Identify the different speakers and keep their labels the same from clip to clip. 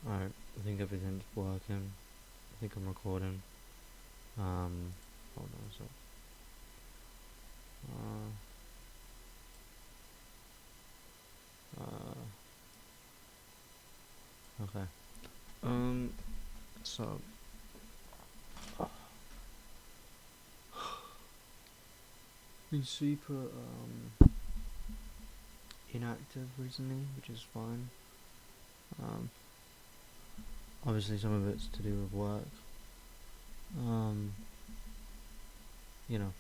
Speaker 1: Alright, I think everything's working. I think I'm recording. Hold on a sec. Okay. So been super inactive recently, which is fine. Obviously some of it's to do with work. You know.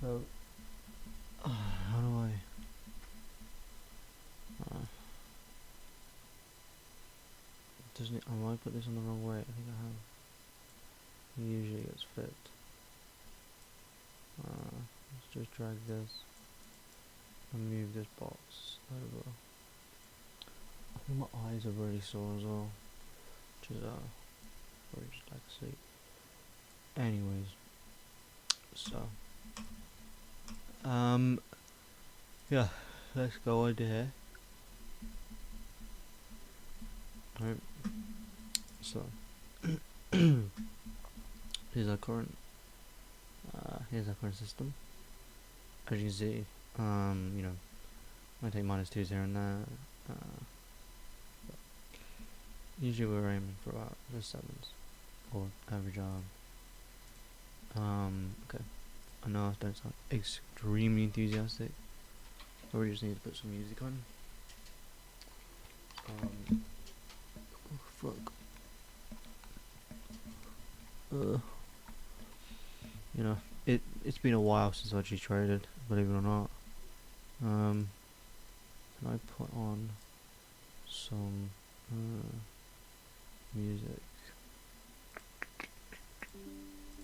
Speaker 1: So how do I doesn't it, I might put this on the wrong way, I think I have. It usually gets flipped. Let's just drag this and move this box over. I think my eyes are really sore as well, which is probably just like sleep. Anyways, so yeah, let's go into here. Right, so here's our current system. As you can see, you know, I take -2s here and there. Usually we're aiming for about the 7s or average arm. Okay. I know I don't sound extremely enthusiastic. Probably just need to put some music on. Oh fuck. You know, it's been a while since I actually traded, believe it or not. Can I put on some music?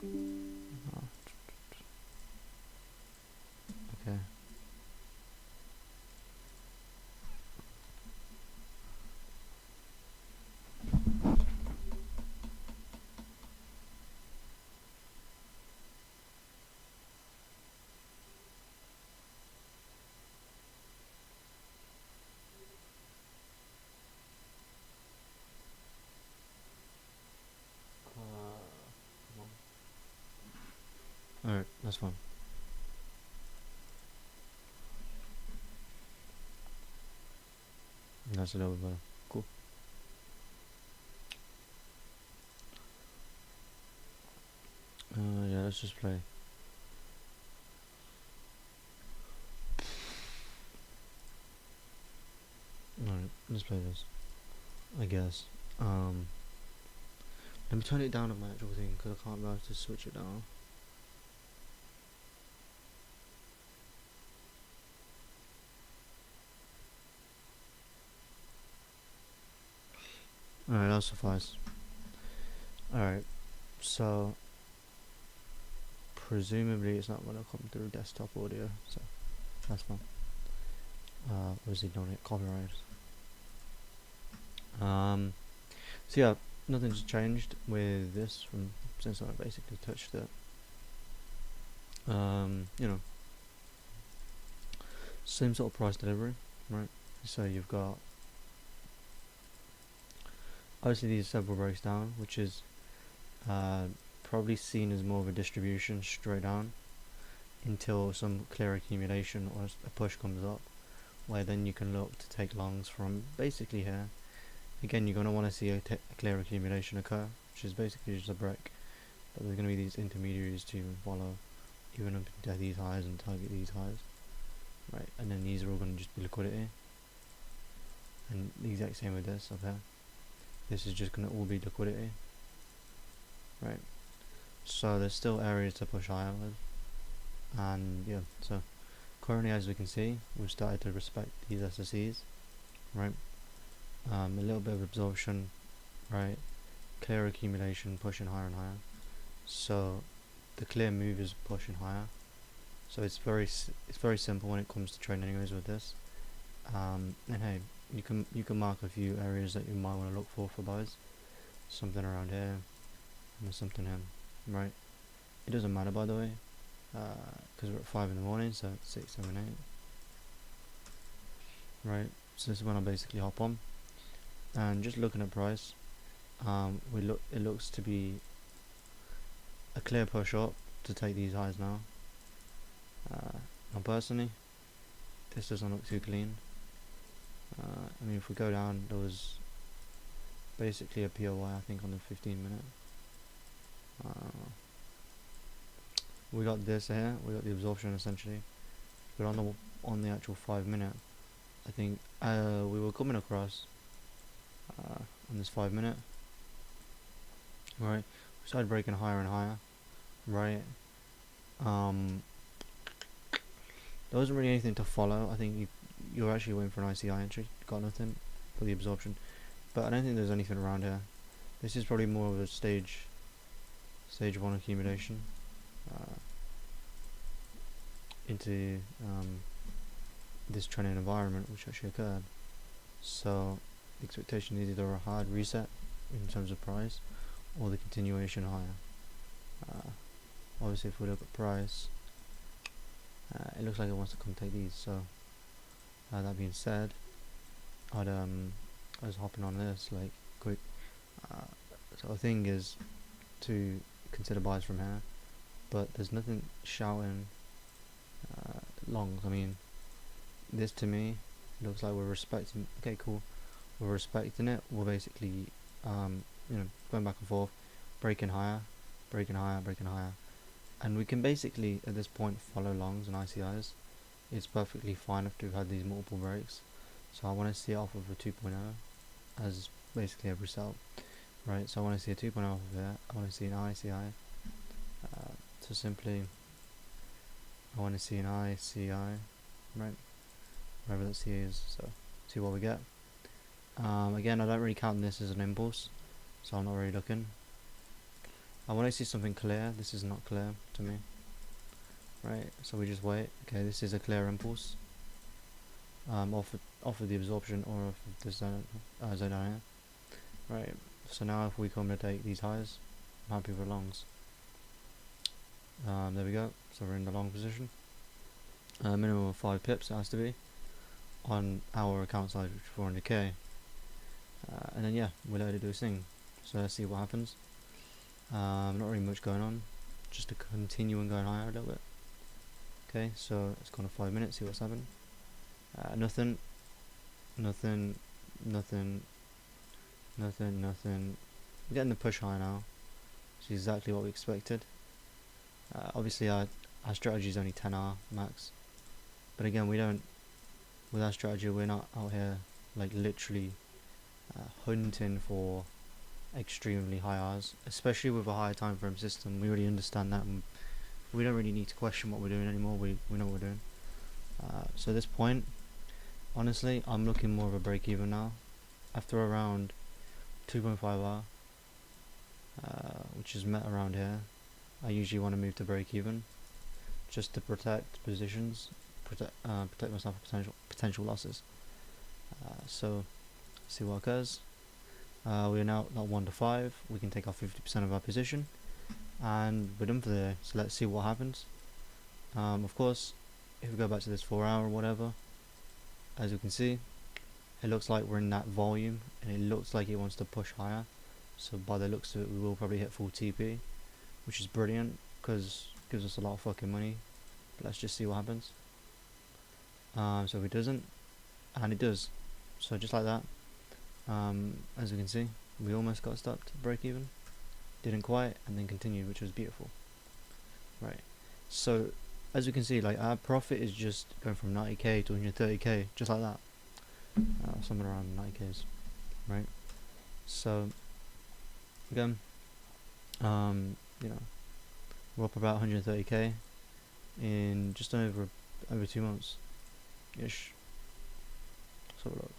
Speaker 1: Oh. Okay. Alright, that's fine. That's a little bit better. Cool. Yeah, let's just play. Alright, let's play this, I guess. Let me turn it down on my actual thing, because I can't be able to switch it down. Alright, that'll suffice. Alright, so presumably it's not going to come through desktop audio, so that's fine. Obviously don't hit copyright. So yeah, nothing's changed with this from since I basically touched it. You know, same sort of price delivery, right? So you've got obviously these several breaks down, which is probably seen as more of a distribution straight down until some clear accumulation or a push comes up, where then you can look to take longs from basically here. Again, you're going to want to see a clear accumulation occur, which is basically just a break, but there's going to be these intermediaries to follow even up into these highs and target these highs, right? And then these are all going to just be liquidity, and the exact same with this up here. This is just going to all be liquidity, right? So there's still areas to push higher with, and yeah, so currently as we can see, we've started to respect these SSEs, right? A little bit of absorption, right? Clear accumulation, pushing higher and higher. So the clear move is pushing higher. So it's very simple when it comes to trading, anyways, with this. And hey, you can mark a few areas that you might want to look for buys. Something around here, and something here, right? It doesn't matter, by the way, because we're at 5 in the morning, so it's 6, 7, 8, right? So this is when I basically hop on, and just looking at price, it looks to be a clear push up to take these highs now. Now personally, this doesn't look too clean. I mean, if we go down, there was basically a POI, I think, on the 15 minute. We got this here, we got the absorption essentially, but on the actual 5 minute, I think we were coming across on this 5 minute, right? We started breaking higher and higher, right? There wasn't really anything to follow. I think you're actually waiting for an ICI entry. Got nothing for the absorption, but I don't think there's anything around here. This is probably more of a stage 1 accumulation into this trending environment which actually occurred. So the expectation is either a hard reset in terms of price or the continuation higher. Obviously, if we look at price, it looks like it wants to come take these. So that being said, I was hopping on this like quick. So the thing is to consider buys from here, but there's nothing shouting longs. I mean, this to me looks like we're respecting. Okay, cool. We're respecting it. We're basically going back and forth, breaking higher, breaking higher, breaking higher, and we can basically at this point follow longs and ICIs. It's perfectly fine after we've had these multiple breaks. So I want to see it off of a 2.0 as basically every sell, right? So I want to see a 2.0 off of there. I want to see an ICI. So simply, I want to see an ICI, right? Whatever that C is. So see what we get. Again, I don't really count this as an impulse, so I'm not really looking. I want to see something clear. This is not clear to me, right? So we just wait. Okay, this is a clear impulse. Off of the absorption or off of the zone down here, right? So now if we come to take these highs, I'm happy for longs. There we go. So we're in the long position. Minimum of 5 pips it has to be on our account size, which is 400k. And then yeah, we'll let it do its thing. So let's see what happens. Not really much going on, just to continue and going higher a little bit. Okay, so it's gone to 5 minutes. See what's happened. Nothing. We're getting the push high now, which is exactly what we expected. Obviously, our strategy is only 10R max, but again, we don't. With our strategy, we're not out here like literally hunting for extremely high R's, especially with a higher time frame system. We already understand that, and we don't really need to question what we're doing anymore. We know what we're doing. So at this point, honestly, I'm looking more of a break even now. After around 2.5R, which is met around here, I usually want to move to break even, just to protect positions, protect myself from potential losses. So see what occurs. We are now at 1 to 5. We can take off 50% of our position, and we're done for the day. So let's see what happens. Of course, if we go back to this 4 hour or whatever, as you can see, it looks like we're in that volume, and it looks like it wants to push higher. So by the looks of it, we will probably hit full TP, which is brilliant because it gives us a lot of fucking money. But let's just see what happens. So if it doesn't, and it does, so just like that, as you can see, we almost got stopped at break even, didn't quite, and then continued, which was beautiful, right? So as you can see, like, our profit is just going from 90k to 130k, just like that, something around 90k's, right? So again, we're up about 130k in just over 2 months ish. Let's have a look.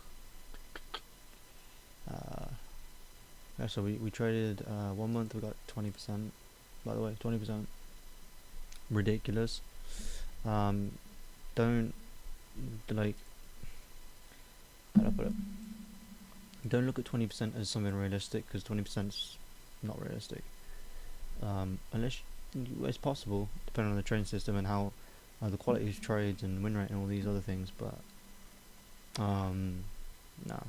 Speaker 1: Yeah, so we traded 1 month, we got 20%, by the way, 20%, ridiculous. Don't, like, how do I put it, don't look at 20% as something realistic, because 20% is not realistic, unless it's possible, depending on the trading system and how the quality of trades and win rate and all these other things, but No,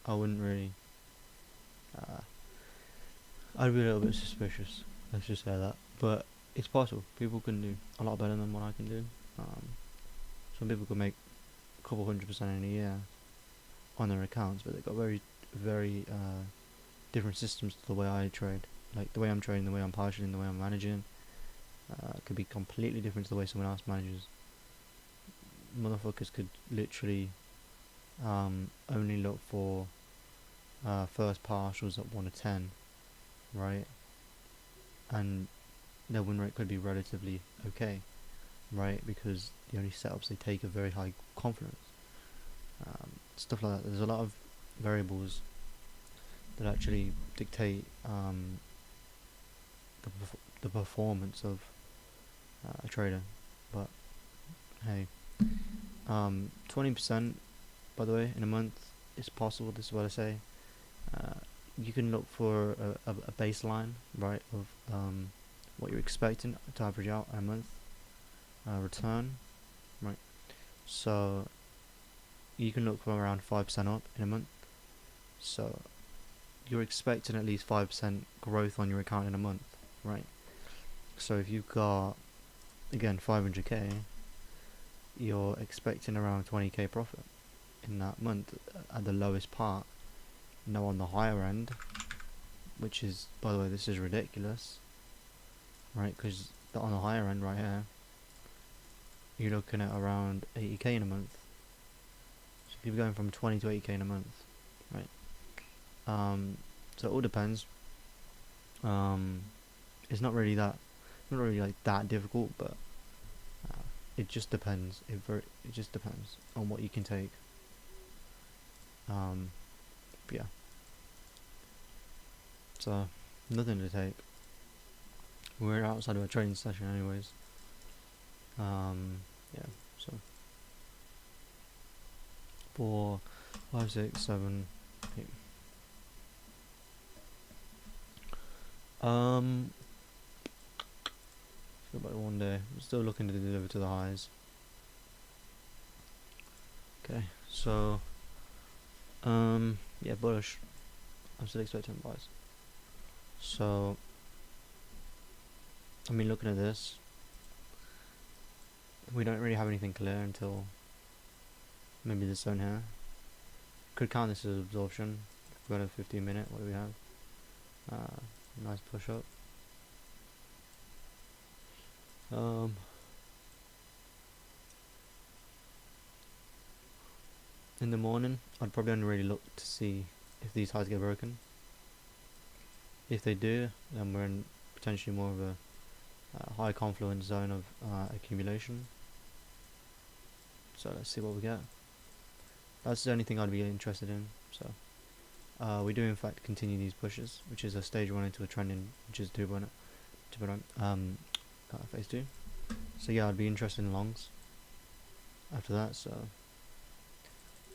Speaker 1: I wouldn't really. Uh, I'd be a little bit suspicious. Let's just say that. But it's possible. People can do a lot better than what I can do. Um, some people could make a couple 100% in a year on their accounts, but they've got very different systems to the way I trade. Like the way I'm trading, the way I'm partially, the way I'm managing, could be completely different to the way someone else manages. Motherfuckers could literally only look for first partials at 1 to 10, right? And their win rate could be relatively okay, right? Because the only setups they take are very high confidence. Stuff like that. There's a lot of variables that actually dictate the performance of a trader. But hey, 20%, by the way, in a month is possible. This is what I say. You can look for a baseline, right, of what you're expecting to average out in a month return, right? So you can look for around 5% up in a month. So you're expecting at least 5% growth on your account in a month, right? So if you've got, again, 500k, you're expecting around 20k profit in that month at the lowest part. Now on the higher end, which is, by the way, this is ridiculous, right? Because on the higher end right here, you're looking at around 80k in a month. So people going from 20 to 80k in a month, right? So it all depends. It's not really like that difficult, but it just depends. It just depends on what you can take. But yeah. So nothing to take. We're outside of a training session, anyways. Yeah. So 4, 5, 6, 7, 8. Go back 1 day. I'm still looking to deliver to the highs. Okay, so yeah, bullish. I'm still expecting buys. So I mean, looking at this, we don't really have anything clear until maybe this zone here. Could count this as absorption. If we got a 15-minute, what do we have? Nice push up. In the morning, I'd probably only really look to see if these highs get broken. If they do, then we're in potentially more of a high confluence zone of accumulation. So let's see what we get. That's the only thing I'd be interested in. So we do in fact continue these pushes, which is a stage 1 into a trending, which is phase 2. So yeah, I'd be interested in longs after that. So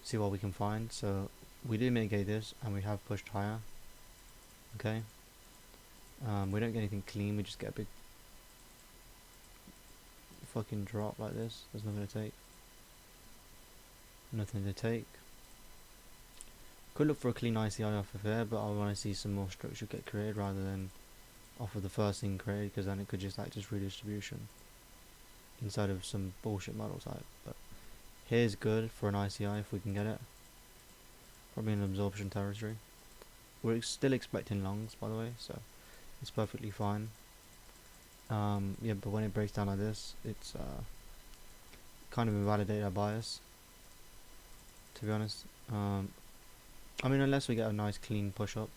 Speaker 1: see what we can find. So we do mitigate this, and we have pushed higher. Okay. We don't get anything clean. We just get a big fucking drop like this. There's nothing to take. Nothing to take. Could look for a clean ICI off of here, but I want to see some more structure get created rather than off of the first thing created, because then it could just act as redistribution inside of some bullshit model type. But here's good for an ICI if we can get it. Probably in absorption territory. We're still expecting longs, by the way, so it's perfectly fine. Yeah, but when it breaks down like this, it's kind of invalidate our bias, to be honest. I mean, unless we get a nice clean push up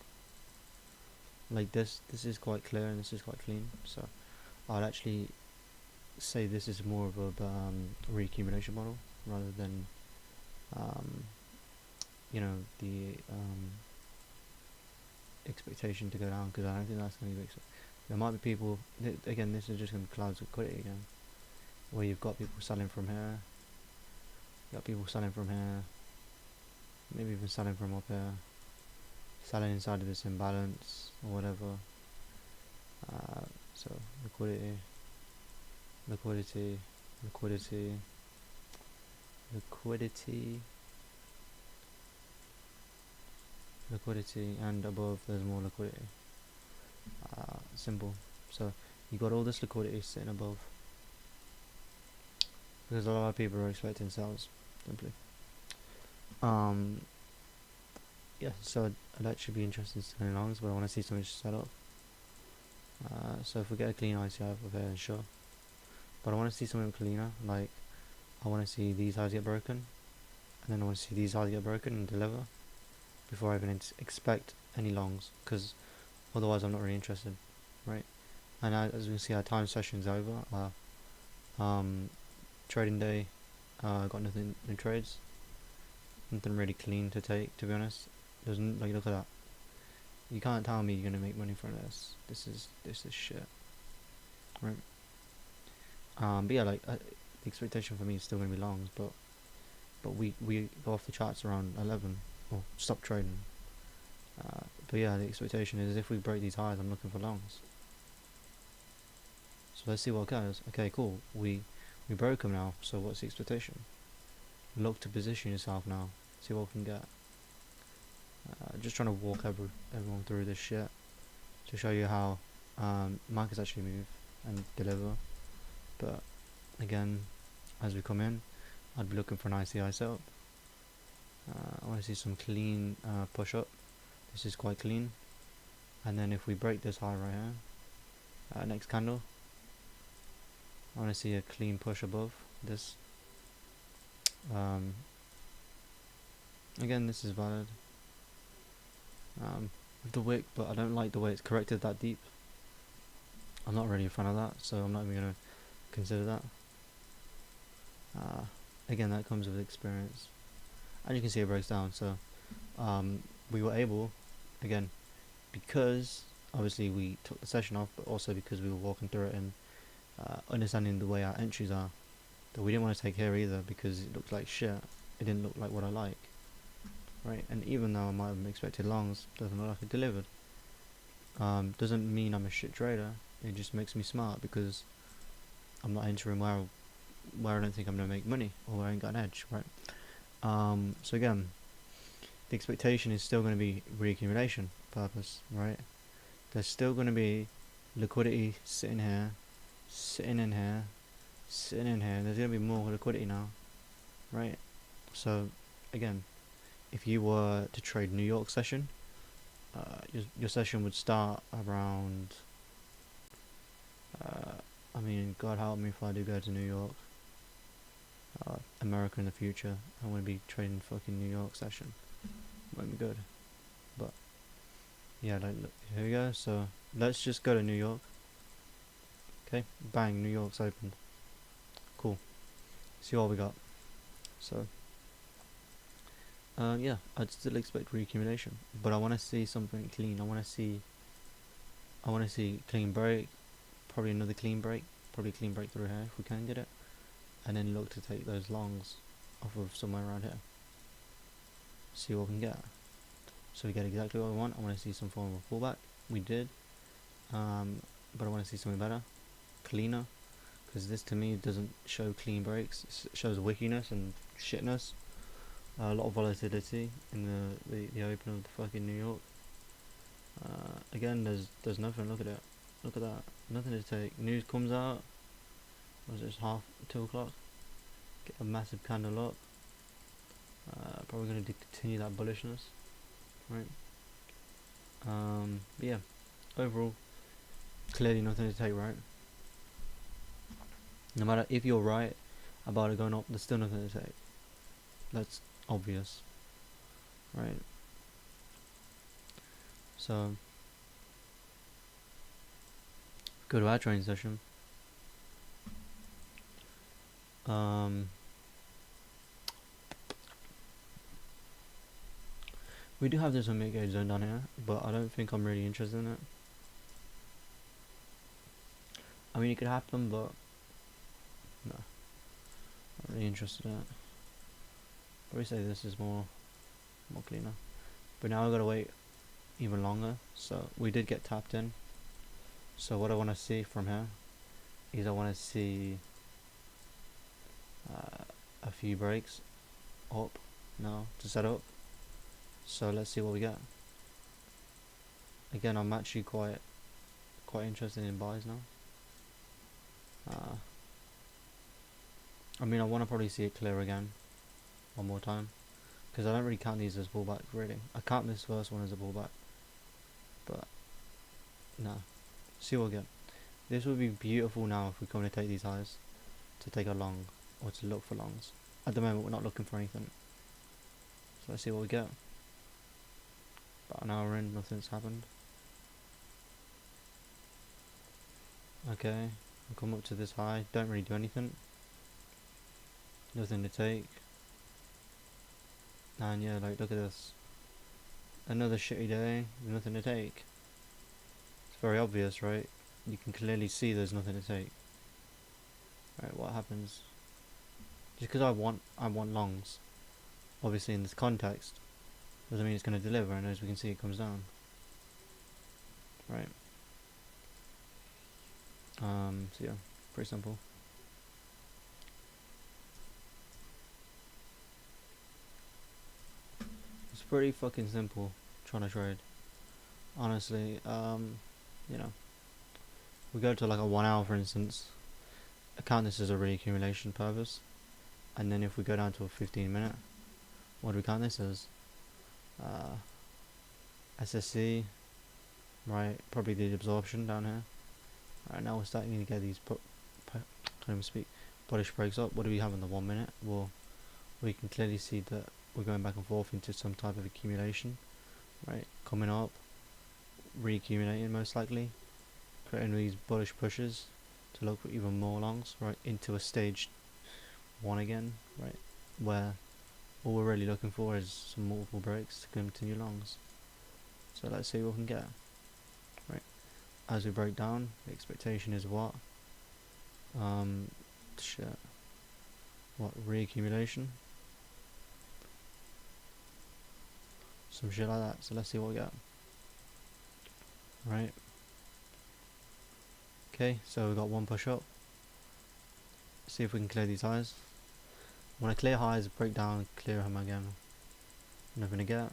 Speaker 1: like this is quite clear and this is quite clean, so I'd actually say this is more of a reaccumulation model rather than you know, the expectation to go down, because I don't think that's going to be big. There might be people, again, this is just going to be clouds of liquidity again, where you've got people selling from here, maybe even selling from up here, selling inside of this imbalance or whatever. So liquidity, liquidity, and above there's more liquidity. Simple. So you got all this liquidity sitting above because a lot of people are expecting sales. Simply. Um, yeah. So I'd actually be interested in selling longs, but I want to see something set up. So if we get a clean ICI over here, then sure. But I want to see something cleaner. Like I want to see these highs get broken, and then I want to see these highs get broken and deliver before I even expect any longs, because otherwise I'm not really interested, right? And as we can see, our time session's over. Trading day, got nothing, no trades, nothing really clean to take, to be honest. Doesn't, like, look at that. You can't tell me you're gonna make money from this. This is shit, right? But yeah, like the expectation for me is still gonna be longs, but we go off the charts around 11 or stop trading. But yeah, the expectation is if we break these highs, I'm looking for longs. So let's see what goes. Okay, cool. We broke them now. So what's the expectation? Look to position yourself now. See what we can get. Just trying to walk everyone through this shit to show you how markets actually move and deliver. But again, as we come in, I'd be looking for an ICI setup. I want to see some clean push up. This is quite clean. And then if we break this high right here, next candle, I want to see a clean push above this. Again, this is valid. With the wick, but I don't like the way it's corrected that deep. I'm not really a fan of that, so I'm not even going to consider that. Again, that comes with experience. And you can see it breaks down, so we were able, again, because obviously we took the session off, but also because we were walking through it and understanding the way our entries are, that we didn't want to take here either because it looked like shit. It didn't look like what I like, right? And even though I might have expected longs, doesn't look like it delivered. Doesn't mean I'm a shit trader. It just makes me smart because I'm not entering where I don't think I'm gonna make money or where I ain't got an edge, right? So again, the expectation is still going to be reaccumulation purpose, right? There's still going to be liquidity sitting here, sitting in here, sitting in here. There's going to be more liquidity now, right? So again, if you were to trade New York session, your session would start around, I mean, God help me if I do go to New York, America in the future. I want to be trading fucking New York session. Might be good, but yeah, like, look, here we go. So let's just go to New York. Okay, bang, New York's opened. Cool. See what we got. So yeah, I'd still expect reaccumulation, but I want to see something clean. I want to see clean break, probably another clean break, probably clean break through here if we can get it, and then look to take those longs off of somewhere around here. See what we can get. So we get exactly what we want. I want to see some form of pullback. We did, but I want to see something better, cleaner, because this to me doesn't show clean breaks. It shows wickiness and shitness. A lot of volatility in the open of the fucking New York. Again, there's nothing. Look at it. Look at that. Nothing to take. News comes out. Was it 2 o'clock? Get a massive candle up. Probably going to continue that bullishness, right? But yeah, overall, clearly nothing to take, right? No matter if you're right about it going up, there's still nothing to take. That's obvious, right? So go to our training session. We do have this mid-gauge zone down here, but I don't think I'm really interested in it. I mean, it could happen, but no, not really interested in it. Probably say this is more cleaner. But now I've got to wait even longer. So we did get tapped in. So what I want to see from here is I want to see a few breaks up now to set up. So let's see what we get. again, I'm actually quite interested in buys now. I mean, I want to probably see it clear again one more time, because I don't really count these as pullback, really. I count this first one as a pullback, but no. See what we get. This would be beautiful now if we come to take these highs, to take a long, or to look for longs. At the moment, we're not looking for anything. So let's see what we get. About an hour in, nothing's happened. Okay, I'll come up to this high, don't really do anything. Nothing to take. And yeah, like, look at this. Another shitty day, nothing to take. It's very obvious, right? You can clearly see there's nothing to take. Right, what happens? Just because I want longs, obviously in this context, doesn't mean it's going to deliver, and as we can see, it comes down. Right. So yeah, pretty simple. It's pretty fucking simple trying to trade. Honestly, you know, we go to like a 1 hour, for instance. I count this as a reaccumulation purpose, and then if we go down to a 15-minute, what do we count this as? SSC, right? Probably the absorption down here. Right, now we're starting to get these can't even speak, bullish breaks up. What do we have in the 1 minute? Well, we can clearly see that we're going back and forth into some type of accumulation, right? Coming up, reaccumulating most likely, creating these bullish pushes to look for even more longs, right? Into a stage 1 again, right? Where all we're really looking for is some multiple breaks to continue longs. So let's see what we can get. Right, as we break down, the expectation is what? Shit. What, reaccumulation? Some shit like that. So let's see what we get. Right. Okay, so we've got one push up. See if we can clear these highs. When I clear highs, break down, clear them again. Nothing to get.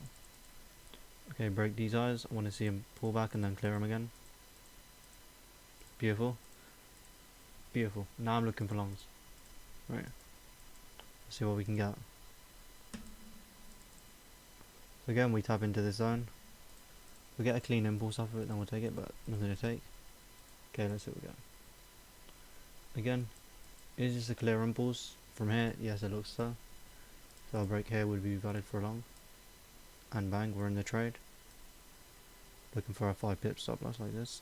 Speaker 1: Okay, break these highs. I want to see them pull back and then clear them again. Beautiful. Beautiful. Now I'm looking for longs. Right. Let's see what we can get. So again, we tap into this zone. If we get a clean impulse off of it, then we'll take it, but nothing to take. Okay, let's see what we get. Again, is this a clear impulse from here? Yes, it looks so. So a break here would be valid for a long. And bang, we're in the trade. Looking for a 5 pip stop loss like this.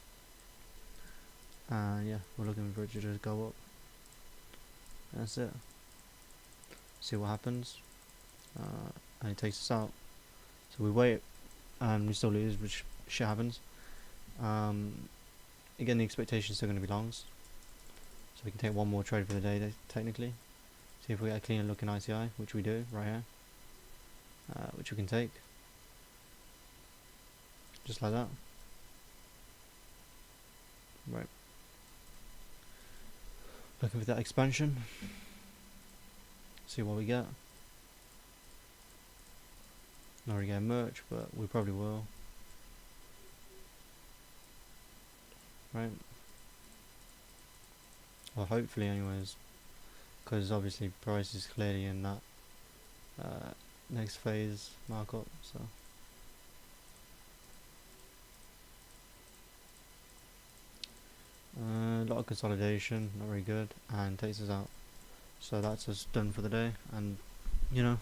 Speaker 1: Yeah, we're looking for it to just go up. That's it. See what happens. And it takes us out. So we wait, and we still lose, which shit happens. Again, the expectation is still going to be longs. So we can take one more trade for the day, technically. See if we get a cleaner looking ICI, which we do, right here. Which we can take. Just like that. Right. Looking for that expansion. See what we get. Not really getting much, but we probably will. Right. Well, hopefully anyways. Because obviously price is clearly in that next phase markup, so. A lot of consolidation, not very good, and takes us out. So that's us done for the day, and you know,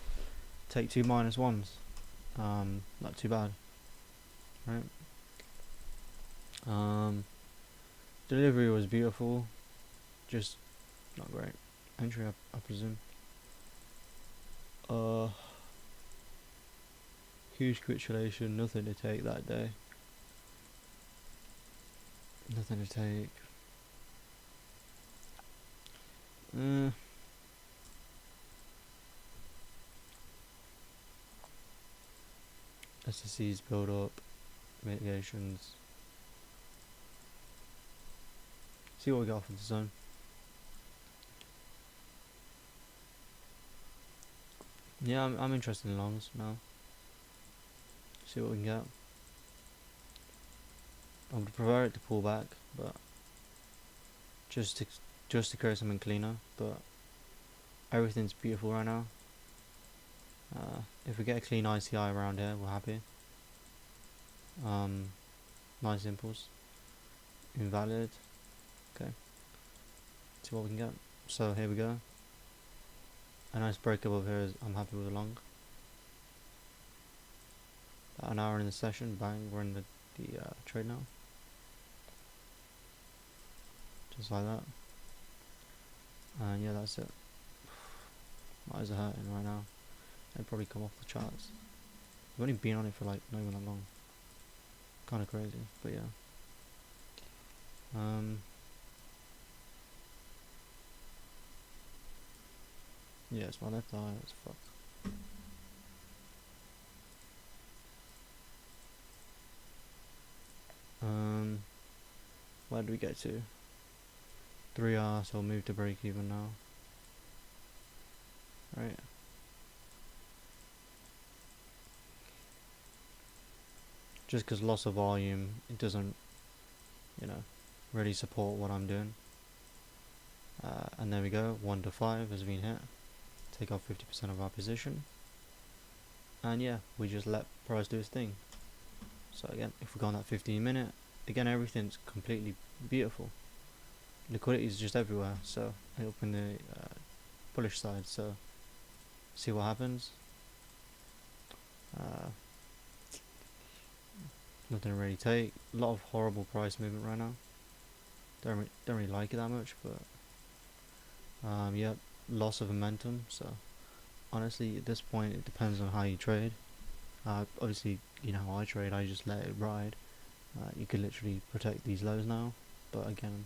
Speaker 1: take 2 -1s. Not too bad, right? Delivery was beautiful, just not great. Entry, I presume. Huge capitulation, nothing to take that day. Nothing to take. SSCs build up, mitigations. See what we got off of the zone. Yeah, I'm interested in longs now. See what we can get. I would prefer it to pull back, but just to create something cleaner. But everything's beautiful right now. If we get a clean ICI around here, we're happy. Nice impulse. Invalid. Okay. See what we can get. So here we go. A nice break above here is I'm happy with the long. About an hour in the session, bang, we're in the trade now. Just like that. And yeah, that's it. My eyes are hurting right now. They'll probably come off the charts. We've only been on it for like not even that long. Kind of crazy, but yeah. Yeah, it's my left eye. It's fucked. Where do we get to? 3R, so we'll move to break even now. Right. Just because loss of volume, it doesn't, really support what I'm doing. And there we go, 1 to 5 has been hit. Take off 50% of our position. And yeah, we just let price do its thing. So again, if we go on that 15 minute, again everything's completely beautiful. Liquidity is just everywhere, so I open the bullish side, so see what happens. Nothing to really take. A lot of horrible price movement right now. Don't really like it that much, but yeah, loss of momentum. So honestly, at this point, it depends on how you trade. Obviously, you know how I trade. I just let it ride. You could literally protect these lows now, but again,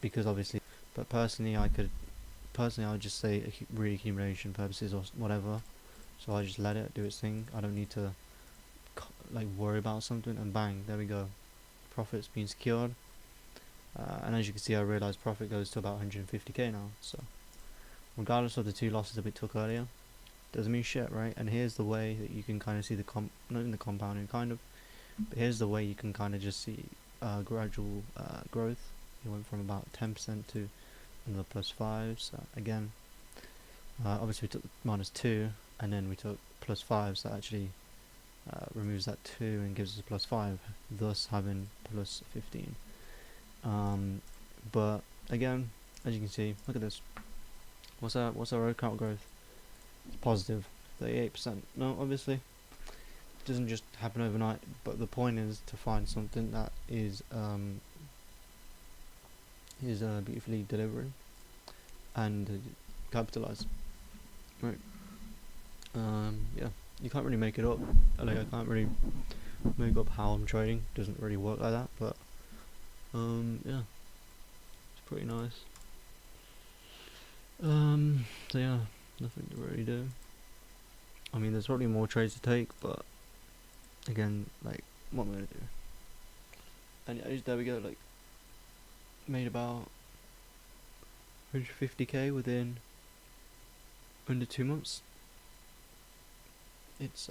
Speaker 1: because obviously, but personally, I would just say reaccumulation purposes or whatever. So I just let it do its thing. I don't need to worry about something, and bang, there we go. Profit's been secured. And as you can see, I realized profit goes to about 150k now. So regardless of the 2 losses that we took earlier, doesn't mean shit, right? And here's the way that you can kind of see the not in the compounding kind of, but here's the way you can kind of just see gradual growth. It went from about 10% to another +5. So again, obviously we took -2, and then we took +5. So that actually removes that 2 and gives us +5, thus having +15. But again, as you can see, look at this. What's our road count growth? It's positive, 38%. No, obviously, it doesn't just happen overnight. But the point is to find something that is beautifully delivering and capitalize. Right. Yeah, you can't really make it up. I can't really make up how I'm trading. It doesn't really work like that. But yeah, it's pretty nice. So yeah, nothing to really do. I mean, there's probably more trades to take, but again, what am I gonna do? And yeah, there we go. Made about 150k within under 2 months. It's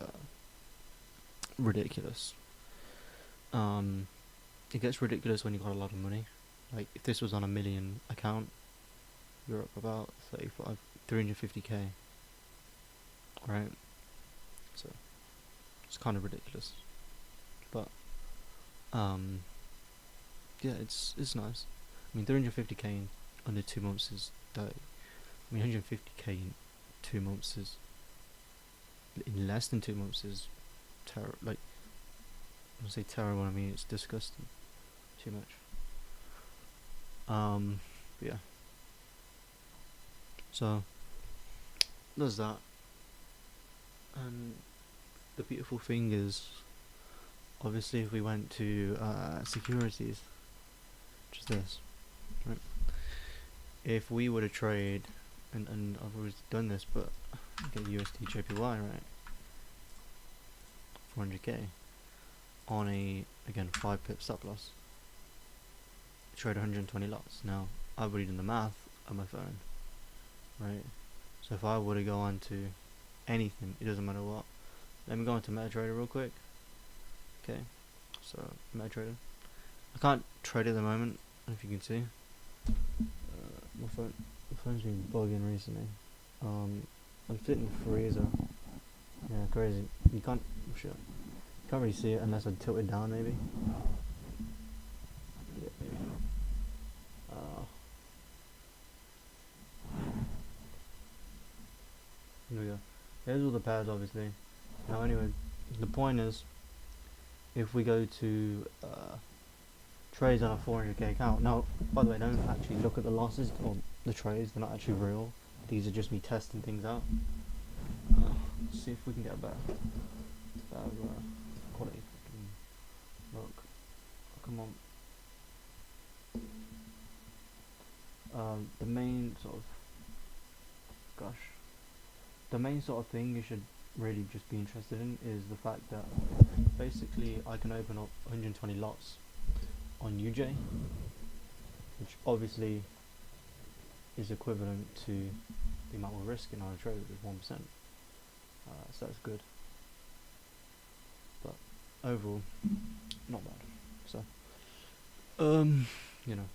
Speaker 1: ridiculous. It gets ridiculous when you got a lot of money. If this was on a million account, you're up about 350k, right? So it's kind of ridiculous, but yeah, it's nice. I mean, 350k in under 2 months is dirty. I mean, 150k in 2 months is in less than 2 months is terrible. When I say terrible, I mean it's disgusting. Too much. Yeah. So there's that. And the beautiful thing is, obviously, if we went to securities, which is this, right? If we were to trade, and I've always done this, but get USD JPY, right? 400k on a, again, 5 pip stop loss. Trade 120 lots. Now, I've already done the math on my phone, right? So if I were to go on to anything, it doesn't matter what. Let me go into MetaTrader real quick. Okay, so meta trading. I can't trade at the moment, if you can see. My phone's been bugging recently. I'm sitting in the freezer. Yeah, crazy. You can't, shit. Can't really see it unless I tilt it down, maybe. Yeah, maybe. Here we go. There's all the pairs, obviously. Now, anyway, the point is, if we go to trades on a 400k account. Now, by the way, don't actually look at the losses or the trades. They're not actually real. These are just me testing things out. Let's see if we can get a better quality. Look, come on. The main sort of, the main sort of thing you should really just be interested in is the fact that basically I can open up 120 lots on UJ, which obviously is equivalent to the amount of risk in our trade, which is 1%. So that's good, but overall not bad. So you know,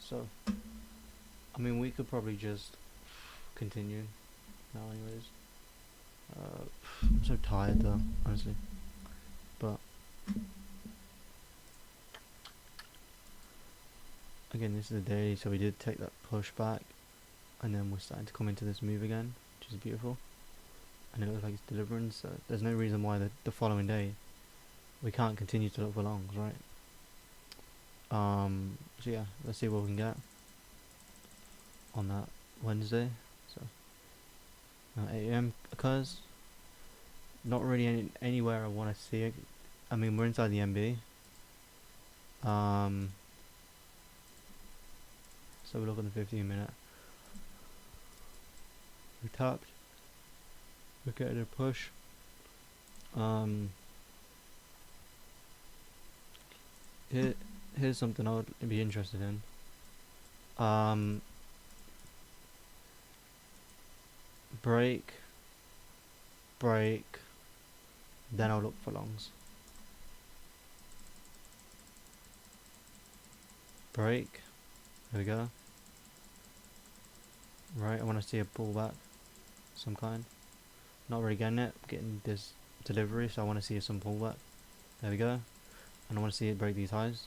Speaker 1: so I mean, we could probably just continue now anyways. I'm so tired though, honestly, but again, this is the day, so we did take that push back, and then we're starting to come into this move again, which is beautiful, and it looks like it's delivering, so there's no reason why the following day we can't continue to look for longs, right? So yeah, let's see what we can get on that Wednesday. So 8 AM occurs. Not really anywhere I want to see it. I mean, we're inside the MB. So we look at the 15-minute. We tapped. We're getting a push. Here's something I would be interested in. Break, then I'll look for longs. Break, there we go. Right, I want to see a pullback, some kind. Not really getting it, getting this delivery, so I want to see some pullback. There we go. And I want to see it break these highs.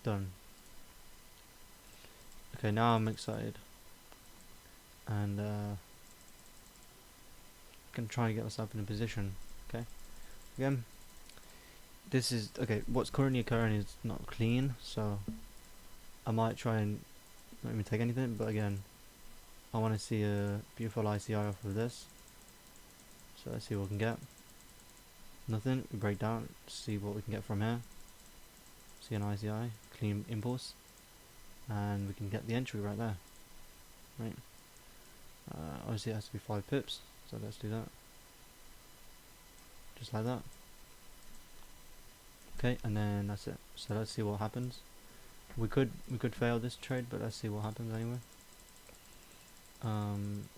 Speaker 1: Done. Okay, now I'm excited. And gonna try and get myself in a position. Okay, again, this is okay. What's currently occurring is not clean, so I might try and not even take anything. But again, I want to see a beautiful ICI off of this. So let's see what we can get. Nothing. We break down. See what we can get from here. See an ICI, clean impulse, and we can get the entry right there. Right. Obviously it has to be 5 pips, so let's do that. Just like that. Okay, and then that's it. So let's see what happens. We could fail this trade, but let's see what happens anyway.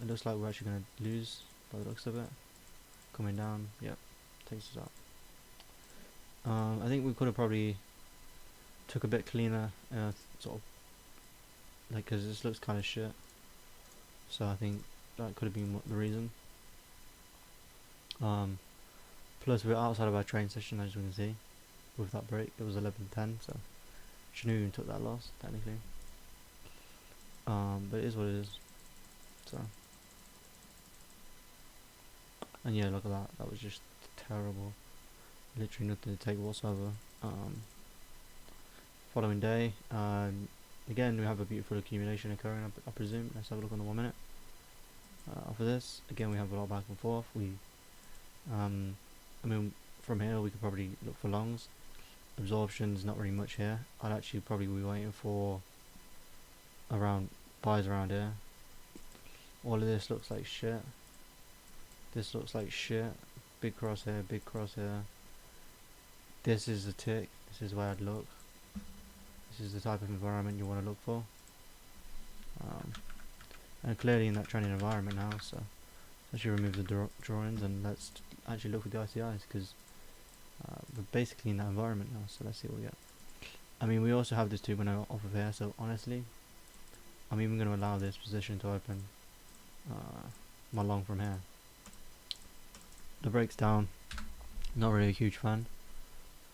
Speaker 1: It looks like we're actually gonna lose by the looks of it. Coming down, yep, takes us up. I think we could have probably took a bit cleaner, sort of, like, cause this looks kind of shit. So I think that could have been the reason. Plus we're outside of our train session, as you can see. With that break, it was 11:10, so shouldn't even took that loss technically. But it is what it is. So, and yeah, look at that. That was just terrible. Literally nothing to take whatsoever. Following day, again we have a beautiful accumulation occurring, I presume. Let's have a look on the 1 minute. After this, again we have a lot back and forth. I mean, from here we could probably look for longs. Absorption's not really much here. I'd actually probably be waiting for buys around here. All of this looks like shit. This looks like shit. Big cross here, big cross here. This is a tick. This is where I'd look. This is the type of environment you want to look for. and clearly in that trending environment now. So let's actually remove the drawings and let's actually look at the ICIs, because we're basically in that environment now. So let's see what we get. I mean, we also have this 2.0 off of here, so honestly, I'm even going to allow this position to open my long from here. The breaks down, not really a huge fan.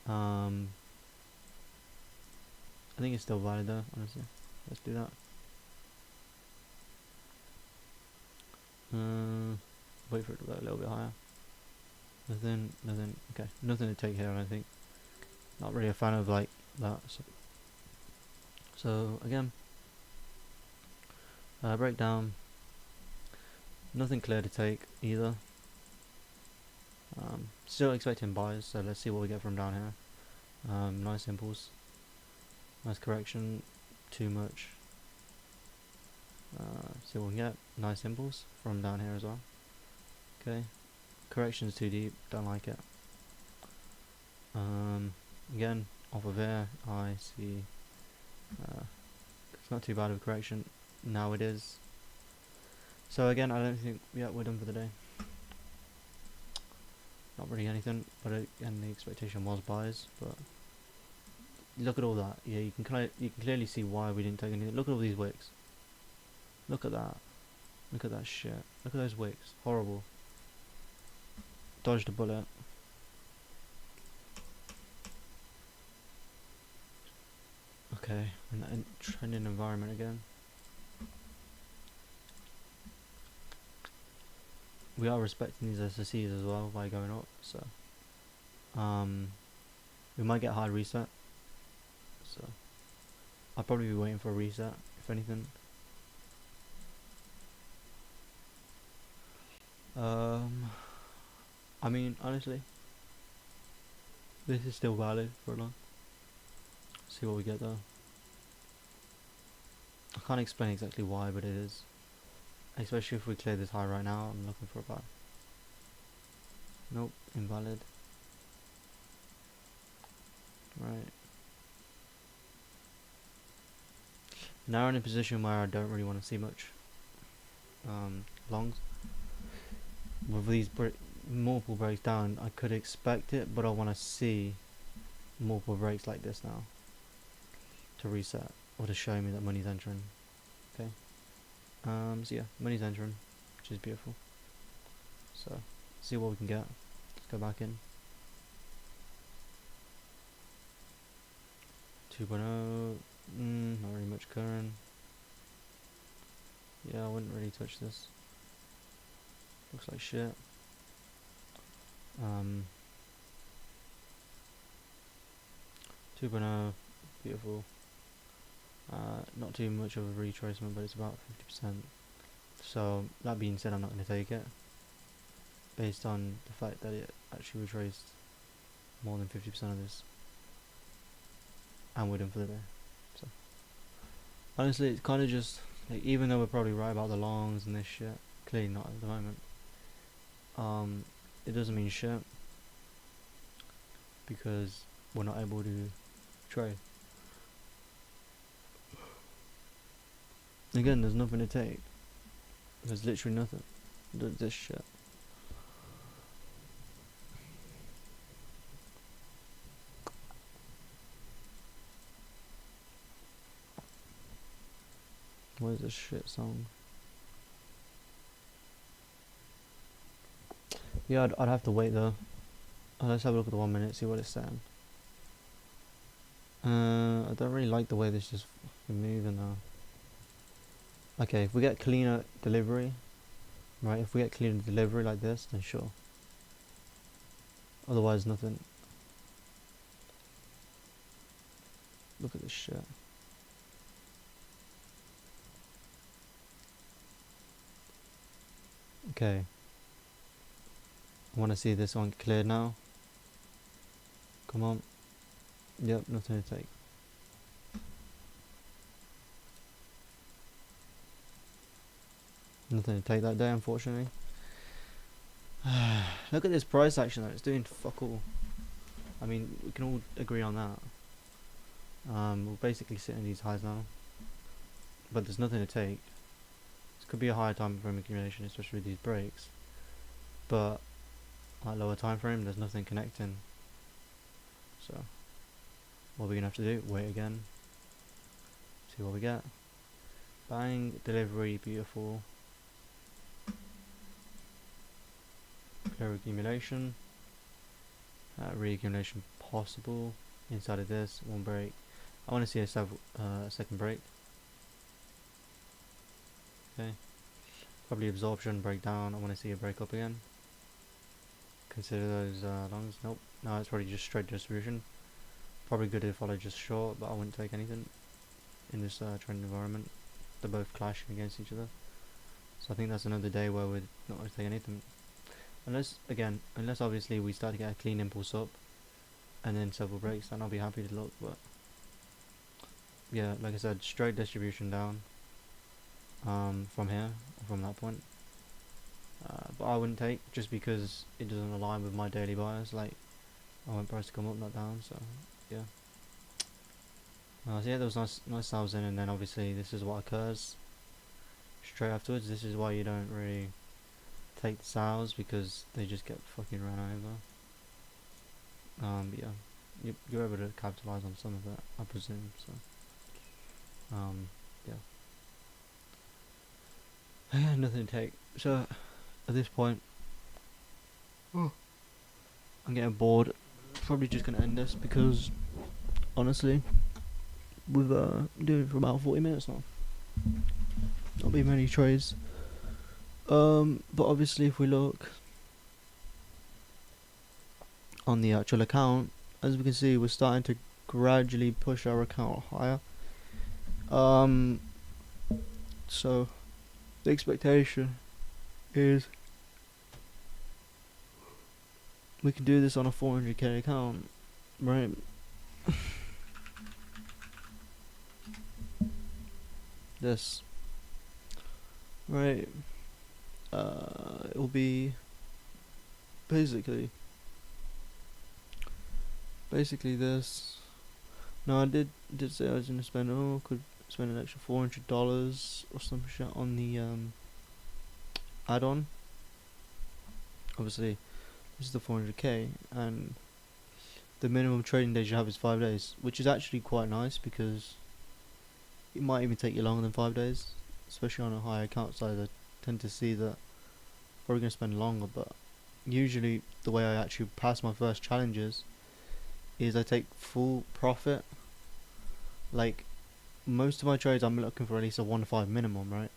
Speaker 1: I think it's still valid though, honestly. Let's do that. Wait for it to go a little bit higher. Nothing, okay, nothing to take here, I think. Not really a fan of like that. So again, breakdown, nothing clear to take either. Still expecting buys, so let's see what we get from down here. Nice impulse, nice correction, too much. See what we can get. Nice impulse from down here as well. Okay, correction's too deep, don't like it. Again, off of here, I see it's not too bad of a correction. Now it is. So again, I don't think, yeah, we're done for the day. Not really anything, but again, the expectation was buys. But look at all that. Yeah, you can clearly see why we didn't take anything. Look at all these wicks. Look at that. Look at that shit. Look at those wicks. Horrible. Dodged a bullet. Okay, in that trending environment again. We are respecting these SSCs as well by going up, so we might get hard reset. So I'll probably be waiting for a reset, if anything. I mean, honestly, this is still valid for long. See what we get though. I can't explain exactly why, but it is. Especially if we clear this high right now, I'm looking for a buy. Nope, invalid. Right. Now we're in a position where I don't really want to see much longs. With these multiple breaks down, I could expect it, but I want to see multiple breaks like this now to reset, or to show me that money's entering. Okay. So yeah, money's entering, which is beautiful. So, see what we can get. Let's go back in. 2.0, not really much current. Yeah, I wouldn't really touch this. Looks like shit. 2.0, beautiful. Not too much of a retracement, but it's about 50%. So that being said, I'm not going to take it, based on the fact that it actually retraced more than 50% of this, and we're done for the day. So honestly, it's kind of just like, even though we're probably right about the longs and this shit, clearly not at the moment. It doesn't mean shit, because we're not able to trade. Again, there's nothing to take. There's literally nothing. This shit. What is this shit song? Yeah, I'd have to wait though. Let's have a look at the 1 minute, see what it's saying. I don't really like the way this is fucking moving though. Okay, if we get cleaner delivery, right, if we get cleaner delivery like this, then sure. Otherwise, nothing. Look at this shit. Okay. I want to see this one cleared now. Come on. Yep, nothing to take. Nothing to take that day, unfortunately. Look at this price action though, it's doing fuck all. I mean, we can all agree on that. We're basically sitting these highs now, but there's nothing to take. It's could be a higher time frame accumulation, especially with these breaks, but at lower time frame there's nothing connecting. So what we're gonna have to do, wait again, see what we get. Bang, delivery, beautiful. Clear accumulation, reaccumulation possible inside of this one break. I want to see a second break. Okay, probably absorption, breakdown. I want to see a break up again. Consider those longs. Nope, no, it's probably just straight distribution. Probably good if I just short, but I wouldn't take anything in this trend environment. They're both clashing against each other, so I think that's another day where we're not going to take anything. Unless obviously we start to get a clean impulse up and then several breaks, then I'll be happy to look. But yeah, like I said, straight distribution down from here, from that point. But I wouldn't take, just because it doesn't align with my daily bias. Like, I want price to come up, not down. So yeah. So yeah, there was nice sales in, and then obviously this is what occurs straight afterwards. This is why you don't really take the sales, because they just get fucking run over. But yeah, you're able to capitalize on some of that, I presume. So yeah. Yeah, nothing to take. So at this point, I'm getting bored. Probably just gonna end this, because honestly, we've doing it for about 40 minutes now. Not be many trades. But obviously, if we look on the actual account, as we can see, we're starting to gradually push our account higher. So the expectation is we can do this on a 400k account, right? This, right? It will be basically this. Now I did say I was gonna spend, could spend an extra $400 or some shit on the add-on. Obviously this is the 400k, and the minimum trading days you have is 5 days, which is actually quite nice, because it might even take you longer than 5 days, especially on a higher account size. I tend to see that probably gonna spend longer, but usually the way I actually pass my first challenges is I take full profit. Like, most of my trades I'm looking for at least a 1 to 5 minimum, right?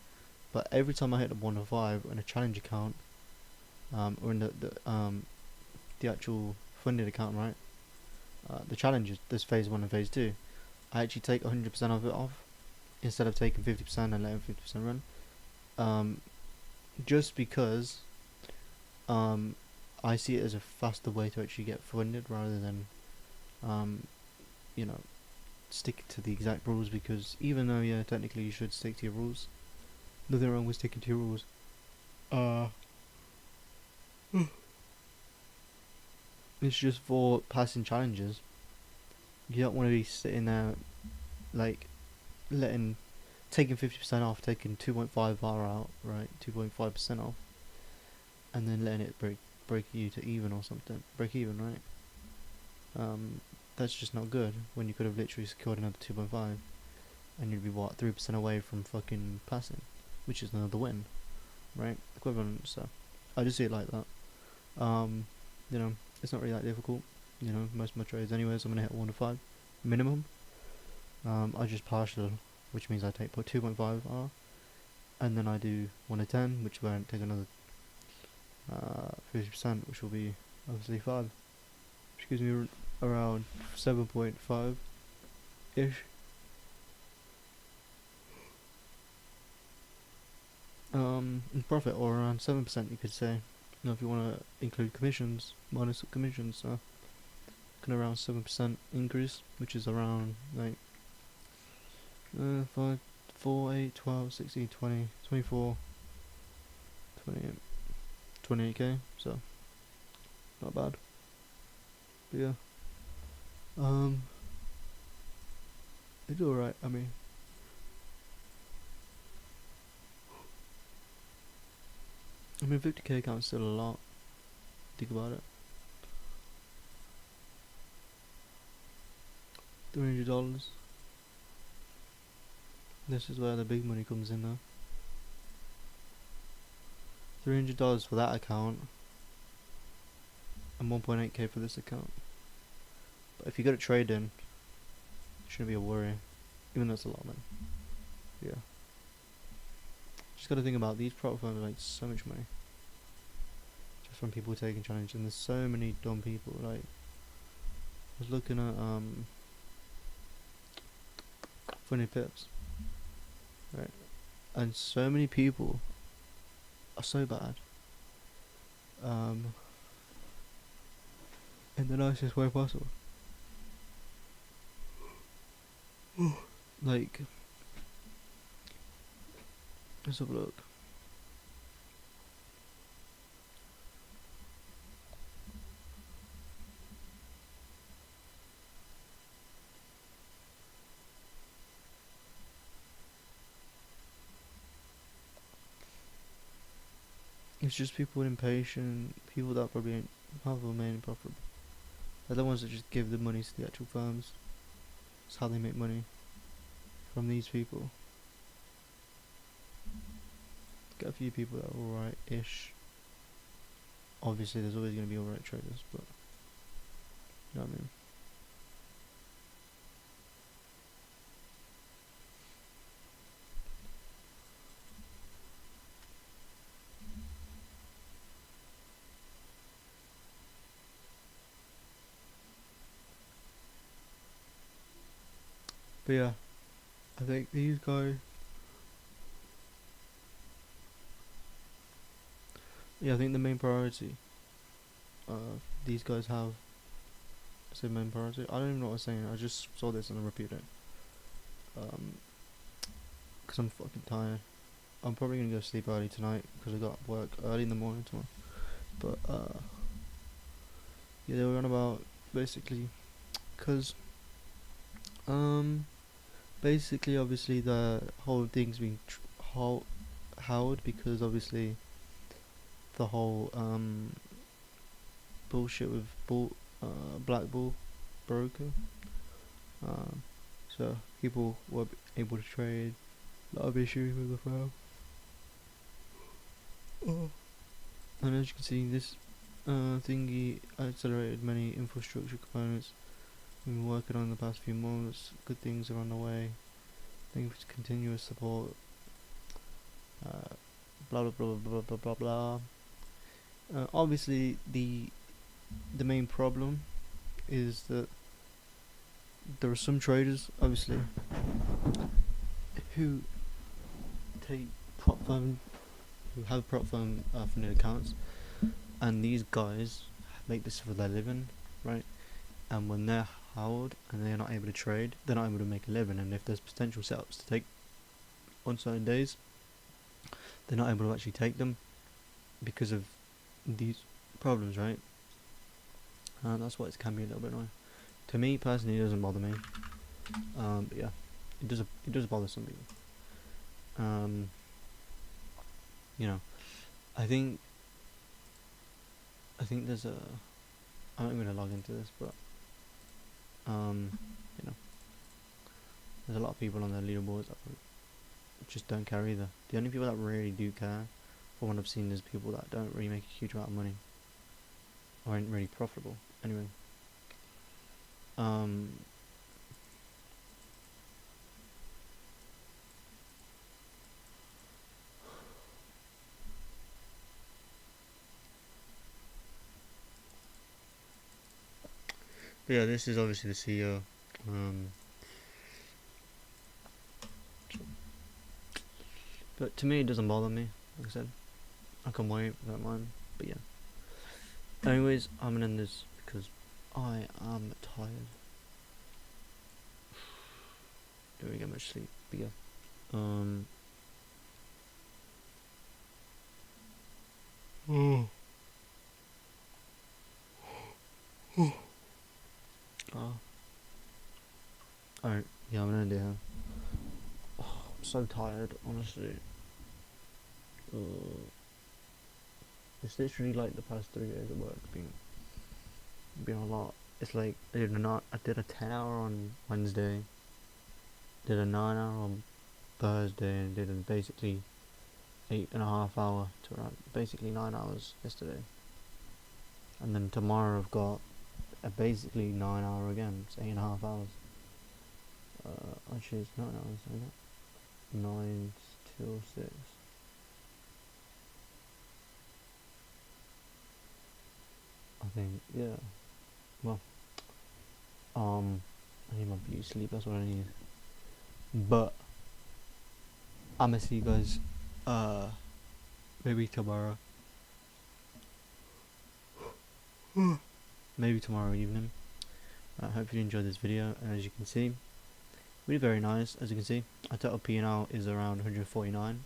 Speaker 1: But every time I hit a 1 to 5 in a challenge account, or in the actual funded account, right? The challenges, there's phase 1 and phase 2. I actually take 100% of it off, instead of taking 50% and letting 50% run. Just because I see it as a faster way to actually get funded, rather than stick to the exact rules. Because even though, yeah, technically you should stick to your rules, nothing wrong with sticking to your rules. It's just for passing challenges. You don't want to be sitting there like taking 50% off, taking 2.5 bar out, right, 2.5% off, and then letting it break you to even or something, break even, right? That's just not good, when you could have literally secured another 2.5, and you'd be 3% away from fucking passing, which is another win, right? Equivalent. So I just see it like that. It's not really that difficult. Most of my trades anyways, I'm gonna hit 1 to 5 minimum. I just partial, which means I take 2.5 R, and then I do 1 to 10, which where I take another 50%, which will be obviously 5, which gives me around 7.5 ish. In profit, or around 7%, you could say. If you want to include commissions, minus commissions, so around 7% increase, which is around like 5, 4, 8, 12, 16, 20, 24, 28k, so not bad. But yeah, it's alright. I mean, I mean, 50k account is still a lot. Think about it. $300. This is where the big money comes in though. $300 for that account and 1.8k for this account. But if you got it trading, it shouldn't be a worry. Even though it's a lot, man. Yeah. Just gotta think about these prop firms make so much money. Just from people taking challenge, and there's so many dumb people. Like, I was looking at Funny Pips, right? And so many people are so bad. In the nicest way possible. Like, let's have a look. It's just people impatient, people that probably ain't have a main profit. They're the ones that just give the money to the actual firms. It's how they make money from these people. Got a few people that are alright-ish. Obviously, there's always going to be alright traders, but you know what I mean. But yeah, I think these guys. Yeah, I think the main priority these guys have. I said main priority. I don't even know what I'm saying. I just saw this and I repeat it. Cause I'm fucking tired. I'm probably gonna go sleep early tonight because I got work early in the morning tomorrow. But yeah, they were on about basically, cause basically obviously the whole thing's been held because obviously the whole bullshit with Black Bull broker. So people were able to trade. A lot of issues with the firm. And as you can see, this thingy accelerated many infrastructure components we've been working on in the past few months. Good things are on the way. Thanks for continuous support. Blah blah blah blah blah blah blah. Obviously, the main problem is that there are some traders, obviously, who take who have prop firm funded accounts, and these guys make this for their living, right? And when they're held and they're not able to trade, they're not able to make a living. And if there's potential setups to take on certain days, they're not able to actually take them because of these problems, right? And that's why it can be a little bit annoying. To me personally, it doesn't bother me. But yeah, it does bother some people. You know, I think there's a. I'm not going to log into this, but you know, there's a lot of people on their leaderboards that just don't care either. The only people that really do care, from what I've seen, is people that don't really make a huge amount of money or aren't really profitable. Anyway, but yeah, this is obviously the CEO. But to me, it doesn't bother me. Like I said, I can wait, I don't mind. But yeah. Anyways, I'm gonna end this because I am tired. Don't really get much sleep. But yeah. Alright, yeah, I'm gonna end it here. I'm so tired, honestly. It's literally like the past 3 days of work been a lot. It's like I did a 10 hour on Wednesday, did a 9 hour on Thursday, and did a basically 8.5 hour to around basically 9 hours yesterday. And then tomorrow I've got a basically 9 hour again. It's 8.5 hours. Actually, it's 9 hours, isn't it? 9 till 6. I think, yeah. Well, I need my beauty sleep. That's what I need. But I'ma see you guys. Maybe tomorrow. Maybe tomorrow evening. I hope you enjoyed this video. And as you can see, really very nice. As you can see, our total P&L is around 149.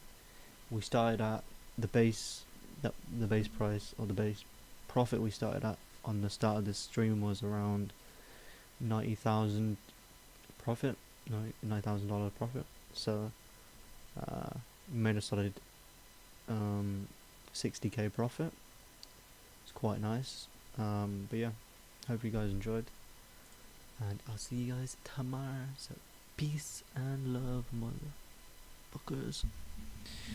Speaker 1: We started at the base, the base price or the base profit we started at on the start of this stream was around 90,000 profit, $90,000 profit. So we made a solid 60k profit. It's quite nice. But yeah, hope you guys enjoyed, and I'll see you guys tomorrow. So peace and love, motherfuckers.